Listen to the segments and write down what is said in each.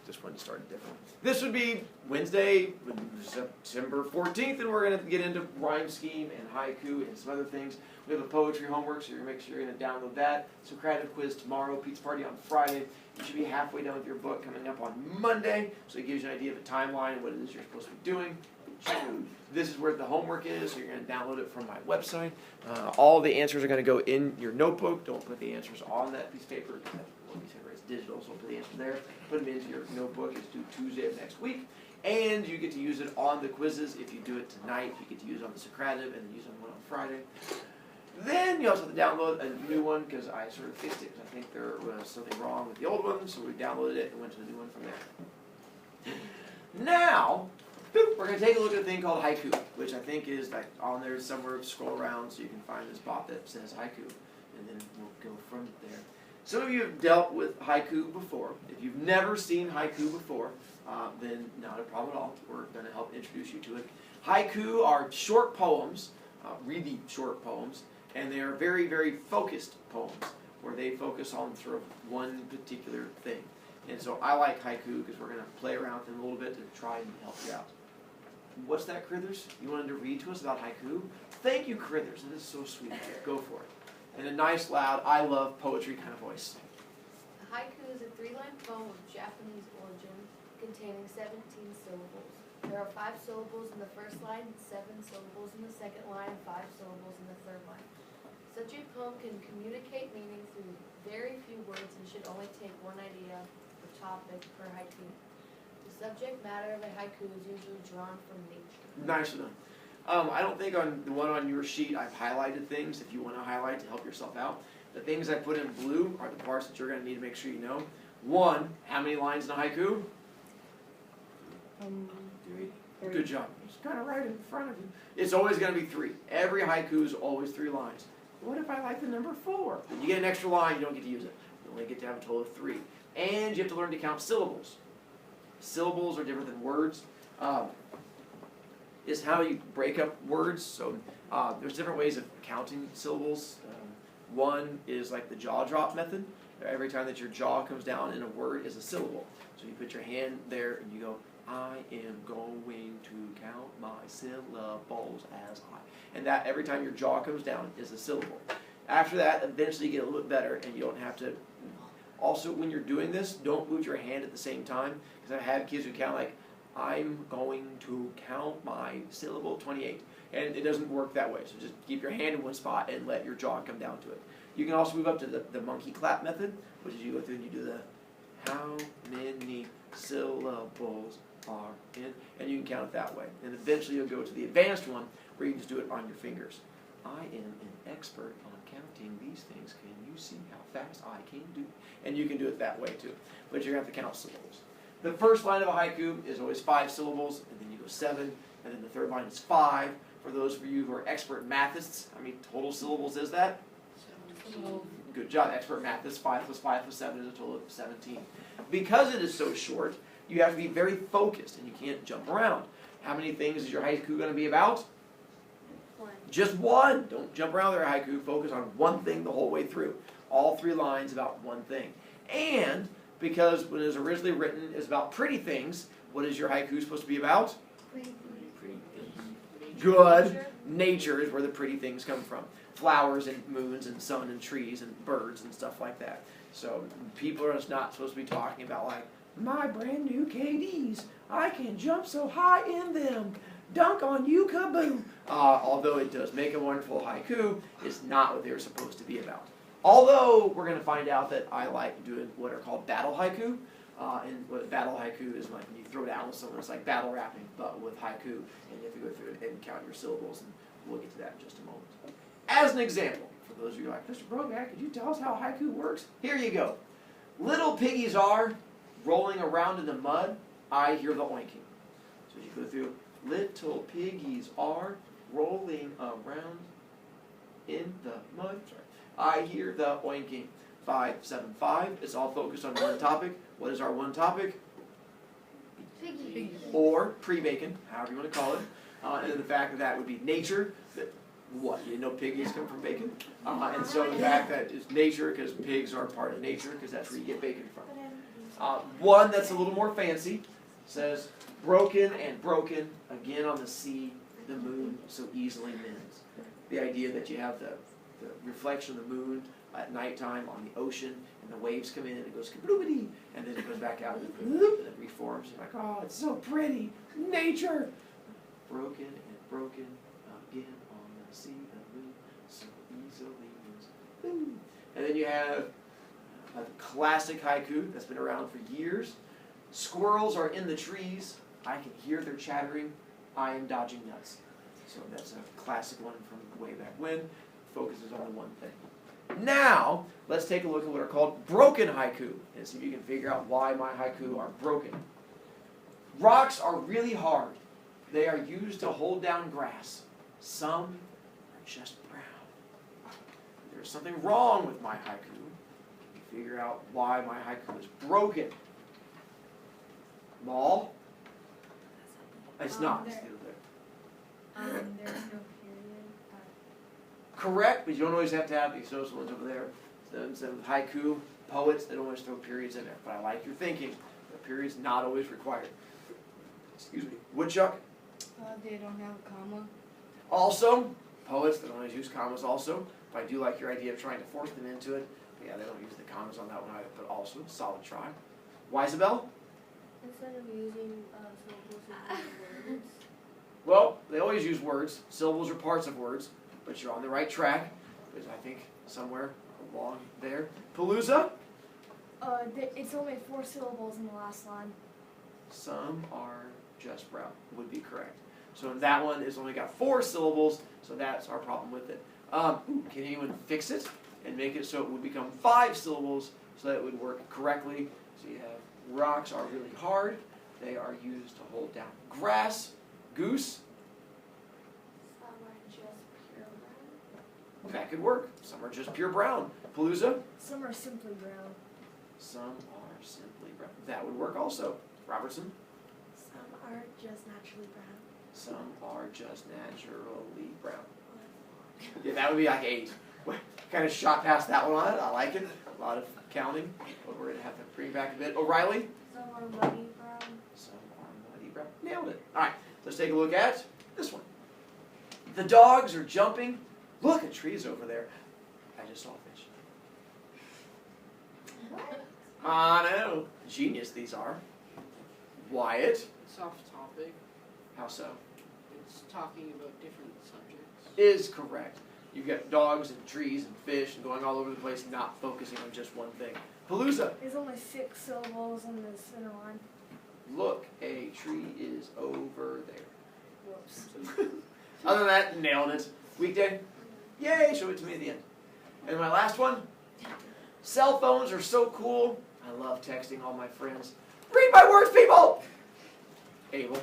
just wanted to start different. This would be Wednesday, September 14th, and we're going to get into rhyme scheme and haiku and some other things. We have a poetry homework, so you're going to make sure you're going to download that. Socratic quiz tomorrow, pizza party on Friday. You should be halfway done with your book coming up on Monday, so it gives you an idea of a timeline and what it is you're supposed to be doing. This is where the homework is, so you're going to download it from my website. All the answers are going to go in your notebook. Don't put the answers on that piece of paper. It's digital, so put the answer there. Put them into your notebook. It's due Tuesday of next week. And you get to use it on the quizzes. If you do it tonight, you get to use it on the Socratic and then use it on one on Friday. Then you also have to download a new one because I sort of fixed it because I think there was something wrong with the old one, so we downloaded it and went to the new one from there. Now, we're going to take a look at a thing called haiku, which I think is like on there somewhere. Scroll around so you can find this spot that says haiku, and then we'll go from there. Some of you have dealt with haiku before. If you've never seen haiku before, then not a problem at all. We're going to help introduce you to it. Haiku are short poems, really short poems, and they are very, very focused poems, where they focus on sort of one particular thing. And so I like haiku because we're going to play around with them a little bit to try and help you out. What's that, Crithers? You wanted to read to us about haiku? Thank you, Crithers. That is so sweet. Go for it. In a nice, loud, I love poetry kind of voice. A haiku is a three-line poem of Japanese origin containing 17 syllables. There are 5 syllables in the first line, 7 syllables in the second line, and 5 syllables in the third line. Such a poem can communicate meaning through very few words and should only take one idea or topic per haiku. The subject matter of a haiku is usually drawn from nature. Nicely done. I don't think on the one on your sheet I've highlighted things if you want to highlight to help yourself out. The things I put in blue are the parts that you're going to need to make sure you know. 1, how many lines in a haiku? 3. Good job. It's kind of right in front of you. It's always going to be 3. Every haiku is always 3 lines. What if I like the number 4? You get an extra line, you don't get to use it. You only get to have a total of 3. And you have to learn to count syllables. Syllables are different than words. Is how you break up words. So there's different ways of counting syllables. One is like the jaw drop method. Every time that your jaw comes down in a word is a syllable. So you put your hand there and you go, I am going to count my syllables as I. And that every time your jaw comes down is a syllable. After that, eventually you get a little bit better and you don't have to. Also, when you're doing this, don't move your hand at the same time. Because I've had kids who count like, I'm going to count my syllable 28. And it doesn't work that way. So just keep your hand in one spot and let your jaw come down to it. You can also move up to the monkey clap method, which is you go through and you do the how many syllables are in, and you can count it that way. And eventually you'll go to the advanced one where you can just do it on your fingers. I am an expert on counting these things. Can you see how fast I can do? And you can do it that way too. But you're going to have to count syllables. The first line of a haiku is always 5 syllables, and then you go 7, and then the third line is 5. For those of you who are expert mathists, how many total syllables is that? 17. Good job, expert mathists. 5 plus 5 plus 7 is a total of 17. Because it is so short, you have to be very focused, and you can't jump around. How many things is your haiku going to be about? 1. Just 1. Don't jump around their haiku. Focus on one thing the whole way through. All 3 lines about one thing. And because when it was originally written is about pretty things, what is your haiku supposed to be about? Pretty things. Good. Nature is where the pretty things come from. Flowers and moons and sun and trees and birds and stuff like that. So people are just not supposed to be talking about like, my brand new KDs, I can jump so high in them. Dunk on you, kaboom. Although it does make a wonderful haiku, it's not what they're supposed to be about. Although we're going to find out that I like doing what are called battle haiku. And what battle haiku is like when you throw down with someone, it's like battle rapping, but with haiku. And you have to go through it and count your syllables, and we'll get to that in just a moment. As an example, for those of you who are like, Mr. Brovicast, could you tell us how haiku works? Here you go. Little piggies are rolling around in the mud, I hear the oinking. So you go through, little piggies are rolling around in the mud. Sorry. I hear the oinking. 5, 7, 5. It's all focused on one topic. What is our one topic? Piggy. Or pre-bacon, however you want to call it. And then the fact that that would be nature. That, what? You know piggies come from bacon? And so the fact that it's nature, because pigs are part of nature, because that's where you get bacon from. One that's a little more fancy says, broken and broken, again on the sea, the moon so easily mends. The idea that you have the reflection of the moon at nighttime on the ocean, and the waves come in, and it goes kabloobity, and then it goes back out, and it reforms. You're like, oh, it's so pretty, nature. Broken and broken, again on the sea, the moon so easily mends. And then you have a classic haiku that's been around for years. Squirrels are in the trees. I can hear their chattering. I am dodging nuts. So that's a classic one from way back when. Focuses on the one thing. Now, let's take a look at what are called broken haiku and see if you can figure out why my haiku are broken. Rocks are really hard. They are used to hold down grass. Some are just brown. There's something wrong with my haiku. Figure out why my haiku is broken. Ball? It's not. It's There's no period. Correct, but you don't always have to have these social ones over there. So haiku, poets, they don't always throw periods in there. But I like your thinking. The period's not always required. Excuse me. Woodchuck? They don't have a comma. Also, poets, they don't always use commas also. But I do like your idea of trying to force them into it. Yeah, they don't use the commas on that one either, but also, solid try. Isabel? Instead of using syllables, you use words. Well, they always use words. Syllables are parts of words, but you're on the right track. There's, I think, somewhere along there. Palooza? It's only 4 syllables in the last line. Some are just brown, would be correct. So that one has only got 4 syllables, so that's our problem with it. Can anyone fix it and make it so it would become 5 syllables so that it would work correctly? So you have rocks are really hard. They are used to hold down grass. Goose? Some are just pure brown. That could work. Some are just pure brown. Palooza? Some are simply brown. Some are simply brown. That would work also. Robertson? Some are just naturally brown. Some are just naturally brown. Yeah, that would be like 8. Kind of shot past that one on it. I like it. A lot of counting, but we're going to have to bring back a bit. O'Reilly? Some are muddy brown. Some are muddy brown. Nailed it. All right, let's take a look at this one. The dogs are jumping. Look, a tree's over there. I just saw a fish. I know. Genius these are. Wyatt? It's off topic. How so? It's talking about different subjects. Is correct. You've got dogs and trees and fish and going all over the place, not focusing on just one thing. Palooza. There's only 6 syllables in the center line. Look, a tree is over there. Whoops. Other than that, nailed it. Weekday? Yay, show it to me at the end. And my last one, cell phones are so cool. I love texting all my friends. Read my words, people! Abel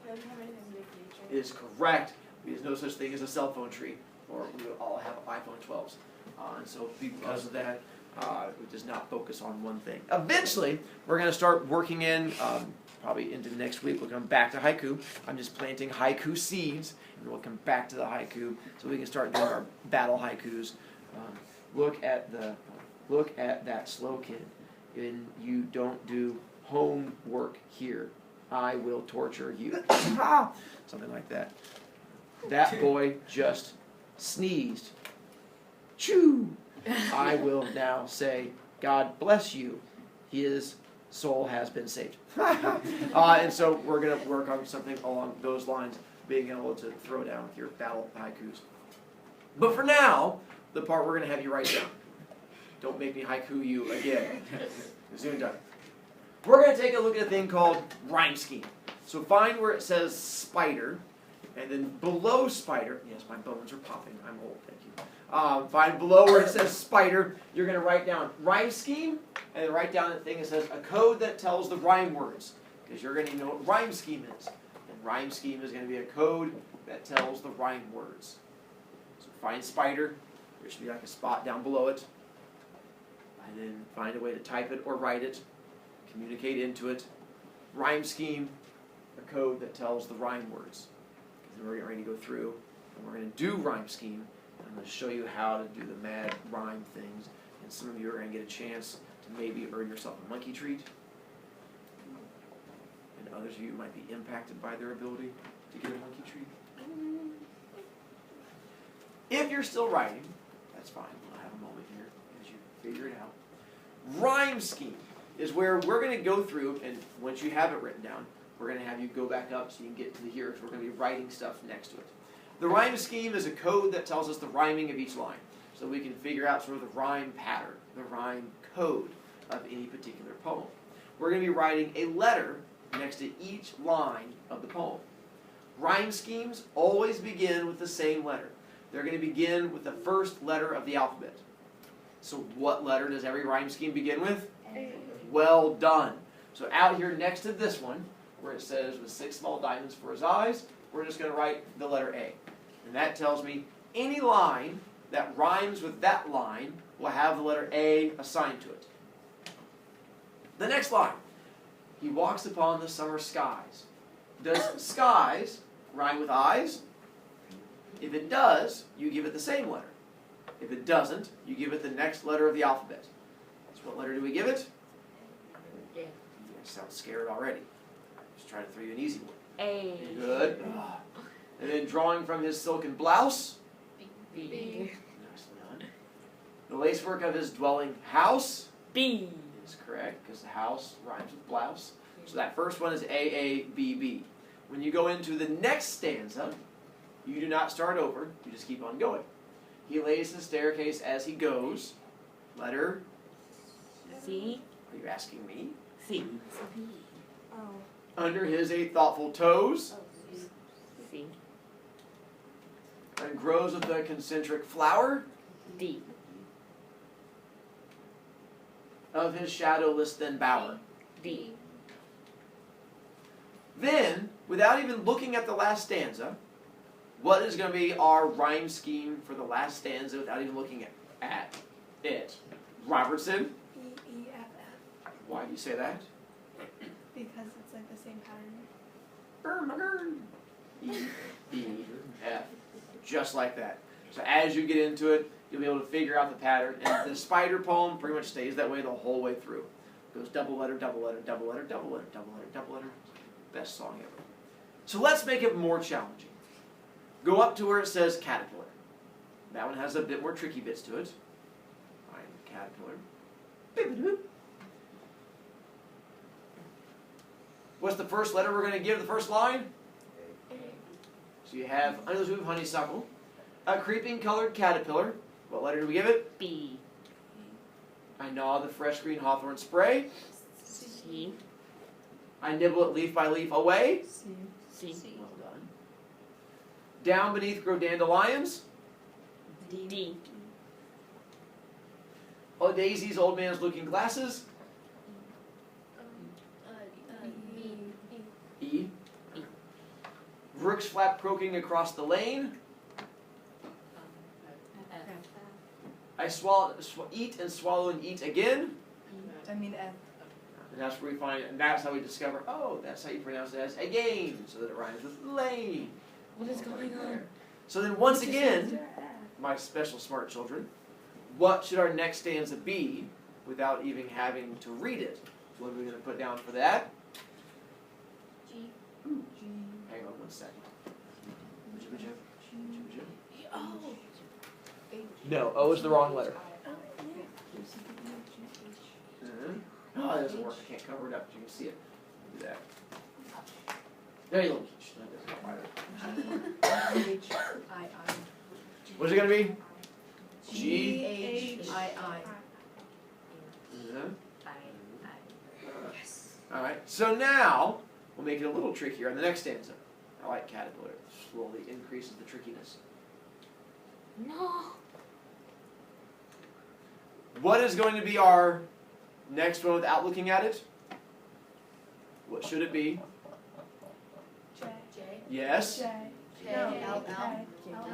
Doesn't have anything to do with nature. is correct. There's no such thing as a cell phone tree, or we would all have iPhone 12s. And so because of that, it does not focus on one thing. Eventually, we're going to start working in, probably into next week, we'll come back to haiku. I'm just planting haiku seeds, and we'll come back to the haiku so we can start doing our battle haikus. Look at that slow kid. And you don't do homework here. I will torture you. Something like that. That boy just sneezed. Choo! I will now say, God bless you. His soul has been saved. And so we're going to work on something along those lines, being able to throw down with your battle haikus. But for now, the part we're going to have you write down. Don't make me haiku you again. Soon done. We're going to take a look at a thing called rhyme scheme. So find where it says spider, and then below spider, yes, my bones are popping, I'm old, thank you. Find below where it says spider, you're going to write down rhyme scheme, and then write down the thing that says a code that tells the rhyme words, because you're going to know what rhyme scheme is. And rhyme scheme is going to be a code that tells the rhyme words. So find spider, there should be like a spot down below it, and then find a way to type it or write it, communicate into it. Rhyme scheme, a code that tells the rhyme words. And then we're getting ready to go through, and we're going to do rhyme scheme. I'm going to show you how to do the mad rhyme things, and some of you are going to get a chance to maybe earn yourself a monkey treat, others of you might be impacted by their ability to get a monkey treat. If you're still writing, that's fine. We'll have a moment here as you figure it out. Rhyme scheme is where we're going to go through, and once you have it written down, we're going to have you go back up so you can get to the here, because we're going to be writing stuff next to it. The rhyme scheme is a code that tells us the rhyming of each line, so we can figure out sort of the rhyme pattern, the rhyme code of any particular poem. We're going to be writing a letter next to each line of the poem. Rhyme schemes always begin with the same letter. They're going to begin with the first letter of the alphabet. So what letter does every rhyme scheme begin with? A. Well done. So out here next to this one, where it says with 6 small diamonds for his eyes, we're just going to write the letter A. And that tells me any line that rhymes with that line will have the letter A assigned to it. The next line. He walks upon the summer skies. Does skies rhyme with eyes? If it does, you give it the same letter. If it doesn't, you give it the next letter of the alphabet. So what letter do we give it? Yeah. You sound scared already. Just trying to throw you an easy one. A. Good. And then drawing from his silken blouse. B. Nicely done. The lacework of his dwelling house. B. Is correct, because the house rhymes with blouse. So that first one is A-A-B-B. When you go into the next stanza, you do not start over, you just keep on going. He lays the staircase as he goes. Letter? C. Are you asking me? C. Oh. Under his 8 thoughtful toes. C. And grows with the concentric flower. D. Of his shadowless then bower. D. Then, without even looking at the last stanza, what is going to be our rhyme scheme for the last stanza without even looking at it? Robertson? E-E-F-F. Why do you say that? Because it's like the same pattern. E-E-F. Just like that. So as you get into it, you'll be able to figure out the pattern. And the spider poem pretty much stays that way the whole way through. It goes double letter, double letter, double letter, double letter, double letter, double letter. Best song ever. So let's make it more challenging. Go up to where it says caterpillar. That one has a bit more tricky bits to it. Find caterpillar. What's the first letter we're going to give the first line? So you have under the hoop honeysuckle, a creeping colored caterpillar. What letter do we give it? B. I gnaw the fresh green hawthorn spray. C. I nibble it leaf by leaf away. C. Well done. Down beneath grow dandelions. D. Oh, daisies, old man's looking glasses. E. Rooks flap croaking across the lane. F. I eat and swallow and eat again. I mean F. And that's where we find, and that's how we discover, oh, that's how you pronounce it as again, so that it rhymes with lane. What is going on? So then once again, my special smart children, what should our next stanza be without even having to read it? What are we going to put down for that? G. Hang on one second. Oh. No, O is the wrong letter. Oh, that doesn't work. I can't cover it up. You can see it. Do that. There you go. That doesn't work either. What's it going to be? G. H-I-I. Alright, so now we'll make it a little trickier on the next stanza. I like caterpillar. It slowly increases the trickiness. No. What is going to be our next one without looking at it? What should it be? J. J. Yes? J. J. No, L. K. L. K. L.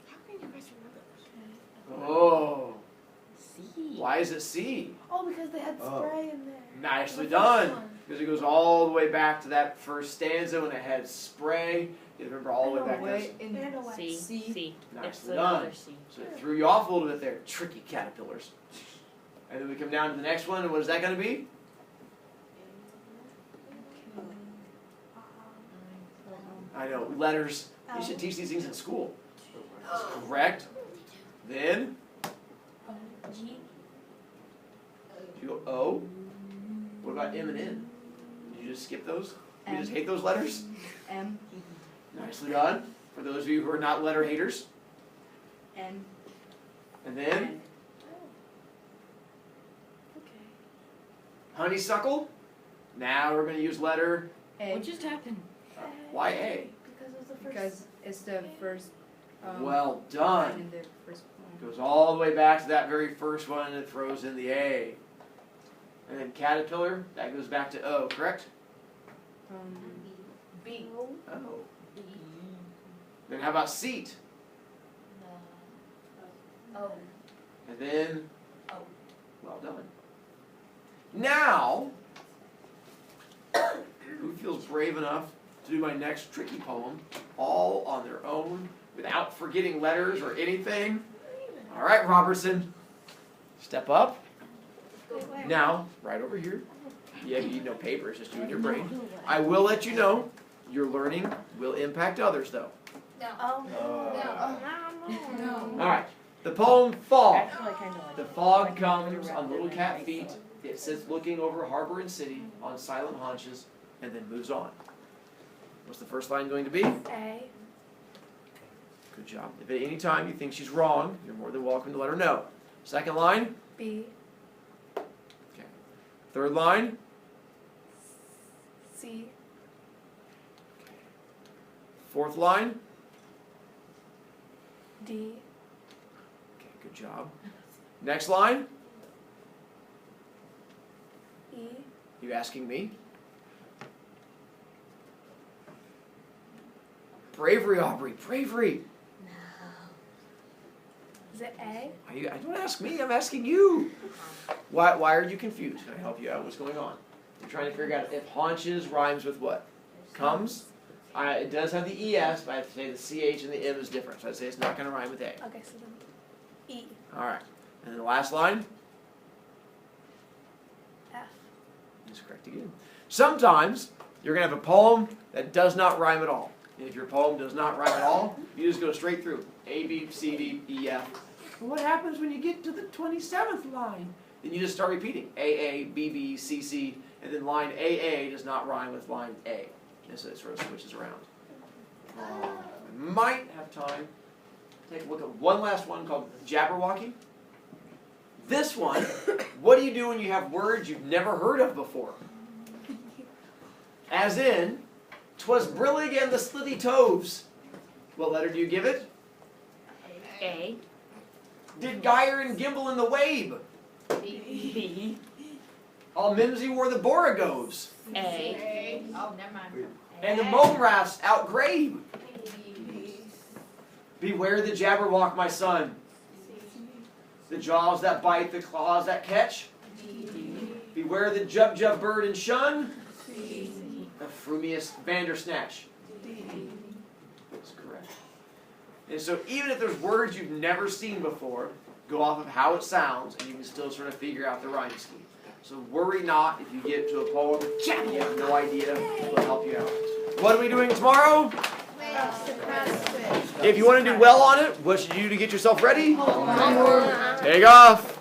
How can you guys remember? Oh. C. Why is it C? Oh, because they had Oh. spray in there. Nicely The first done. one. Because it goes all the way back to that first stanza when it had spray. You remember all the way back there. And away. C. C. It's Nicely the done. other C. So it threw you off a little bit there. Tricky caterpillars. And then we come down to the next one, and what is that going to be? I know, letters. You should teach these things in school. Correct. Then, G. you go O. What about M and N? Did you just skip those? You just hate those letters? M. Nicely done. For those of you who are not letter haters. N. And then, honeysuckle. Now we're going to use letter A. What just happened? why A? Because it was the first. Because it's the first. Well line done. in the first one. Goes all the way back to that very first one and it throws in the A. And then caterpillar, that goes back to O, correct? B. Oh. Then how about seat? O. And then, O. well done. Now, who feels brave enough to do my next tricky poem all on their own without forgetting letters or anything? All right, Robertson, step up. Now, right over here. Yeah, you need no paper, it's just you and your brain. I will let you know your learning will impact others, though. No. No. All right, the poem Fog. Actually, kind of like. The fog comes on little cat feet. It sits looking over harbor and city on silent haunches and then moves on. What's the first line going to be? A. Good job. If at any time you think she's wrong, you're more than welcome to let her know. Second line. B. Okay. Third line. C. Fourth line. D. Okay, good job. Next line. E. You asking me? Bravery, Aubrey, bravery. Is it A? I don't ask me, I'm asking you. Why are you confused? Can I help you out? What's going on? You're trying to figure out if haunches rhymes with what? Comes? It does have the ES, but I have to say the CH and the M is different. So I'd say it's not going to rhyme with A. Okay, so then E. Alright. And then the last line F. is correct again. Sometimes you're going to have a poem that does not rhyme at all. And if your poem does not rhyme at all, you just go straight through. A, B, C, D, E, F. But what happens when you get to the 27th line? Then you just start repeating. A, A, B, B, C, C, and then line A, A does not rhyme with line A. And so it sort of switches around. I might have time to take a look at one last one called Jabberwocky. This one, what do you do when you have words you've never heard of before? As in, 'twas brillig and the slithy toves. What letter do you give it? A. Did gyre and gimble in the wabe? B. All mimsy wore the borogoves. A. Oh, never mind. And the mome rafts outgrabe. Beware the jabberwock, my son. The jaws that bite, the claws that catch. Beware the jub bird and shun. The frumious vandersnatch. That's correct. And so even if there's words you've never seen before, go off of how it sounds, and you can still sort of figure out the rhyme scheme. So worry not if you get to a poem you have no idea. We'll help you out. What are we doing tomorrow? If you want to do well on it, what should you do to get yourself ready? Take off.